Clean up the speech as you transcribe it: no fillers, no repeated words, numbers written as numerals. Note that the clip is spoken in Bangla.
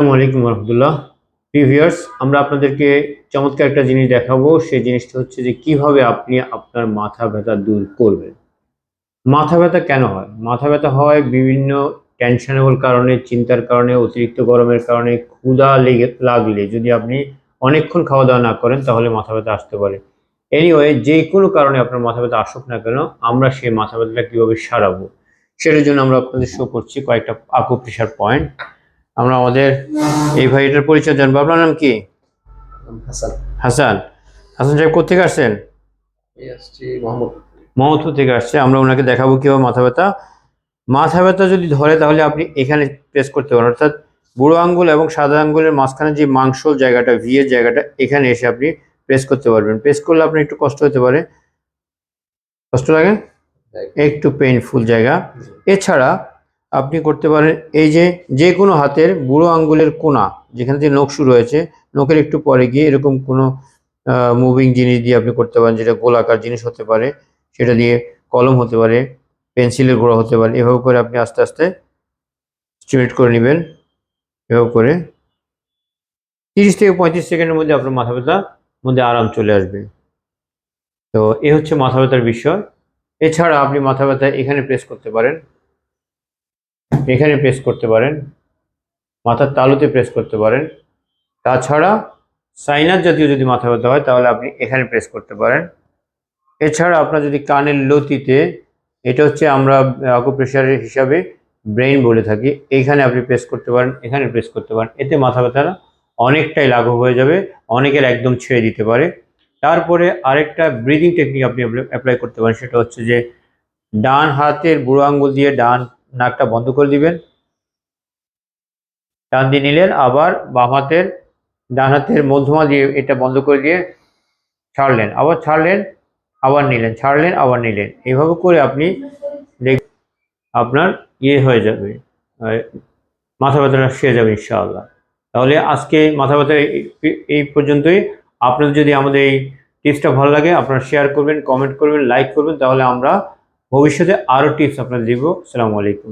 আসসালামু আলাইকুম রহমতুল্লাহ। প্রিভিয়ার্স আমরা আপনাদেরকে চমৎকার একটা জিনিস দেখাবো। সেই জিনিসটা হচ্ছে যে কিভাবে আপনি আপনার মাথা ব্যথা দূর করবেন। মাথা ব্যথা কেন হয়? মাথা ব্যথা হয় বিভিন্ন টেনশনেবল কারণে, চিন্তার কারণে, অতিরিক্ত গরমের কারণে, ক্ষুধা লাগলে যদি আপনি অনেকক্ষণ খাওয়া দাওয়া না করেন তাহলে মাথা ব্যথা আসতে পারে। এনিওয়ে, যে কোনো কারণে আপনার মাথা ব্যথা আসুক না কেন, আমরা সেই মাথা ব্যথাটা কিভাবে সারাবো সেটার জন্য আমরা আপনাদের শো করছি কয়েকটা আকুপ্রেশার পয়েন্ট। আমরা আমাদের এই ভাইটার পরিচয় জানবো। আপনার নাম কি? হাসান। হাসান। হাসান সাহেব কোথেকে আসছেন? আসছি মোহাম্মদ। মোহাম্মদপুর থেকে আসছে। আমরা ওনাকে দেখাবো কিভাবে মাথা ব্যথা যদি ধরে তাহলে আপনি এখানে প্রেস করতে পারেন, অর্থাৎ বুড়ো আঙ্গুল এবং সাদা আঙ্গুলের মাঝখানে যে মাংস জায়গাটা, ভি এর জায়গাটা, এখানে এসে আপনি প্রেস করতে পারবেন। প্রেস করলে আপনার একটু কষ্ট হতে পারে, কষ্ট লাগে, একটু পেইনফুল জায়গা। এছাড়া আপনি করতে পারেন এই যে যে কোনো হাতের বুড়ো আঙ্গুলের কোনা যেখান থেকে নখ শুরু হয়েছে, নখের একটু পরে গিয়ে এরকম কোনো মুভিং জিনিস দিয়ে আপনি করতে পারেন, যেটা গোলাকার জিনিস হতে পারে, সেটা দিয়ে কলম হতে পারে, পেন্সিলের গোড়া হতে পারে। এভাবে করে আপনি আস্তে আস্তে স্টিমুলেট করে নেবেন। এভাবে করে 30 থেকে 35 সেকেন্ডের মধ্যে আপনার মাথা ব্যথার মধ্যে আরাম চলে আসবে। তো এ হচ্ছে মাথা ব্যথার বিষয়। এছাড়া আপনি মাথা ব্যথা এখানে প্রেস করতে পারেন, এখানে প্রেস করতে পারেন, মাথার তালুতে প্রেস করতে পারেন। তাছাড়া সাইনাস জাতীয় যদি মাথা ব্যথা হয় তাহলে আপনি এখানে প্রেস করতে পারেন। এছাড়া আপনার যদি কানের লতিতে, এটা হচ্ছে আমরা আকুপ্রেশারের হিসাবে ব্রেইন বলে থাকি, এইখানে আপনি প্রেস করতে পারেন, এখানে প্রেস করতে পারেন। এতে মাথা ব্যথাটা অনেকটাই লাঘব হয়ে যাবে, অনেকের একদম ছেড়ে দিতে পারে। তারপরে আরেকটা ব্রিদিং টেকনিক আপনি অ্যাপ্লাই করতে পারেন, সেটা হচ্ছে যে ডান হাতের বুড়ো আঙ্গুল দিয়ে ডান নাকটা বন্ধ করে দিবেন, টান দিয়ে নিলেন, আবার বাম হাতের ডান হাতের মধ্যমা দিয়ে এটা বন্ধ করে দিয়ে ছাড়লেন, আবার ছাড়লেন, আবার নিলেন, ছাড়লেন, আবার নিলেন। এইভাবে করে আপনি আপনার হয়ে যাবে, মাথা ব্যথাটা সেরে যাবে ইনশাআল্লাহ। তাহলে আজকে মাথা ব্যথা এই পর্যন্তই। আপনাদের যদি আমাদের এই টিপসটা ভালো লাগে আপনারা শেয়ার করবেন, কমেন্ট করবেন, লাইক করবেন, তাহলে আমরা ভবিষ্যতে আরও টিপস আপনাদের দিব। আসসালামু আলাইকুম।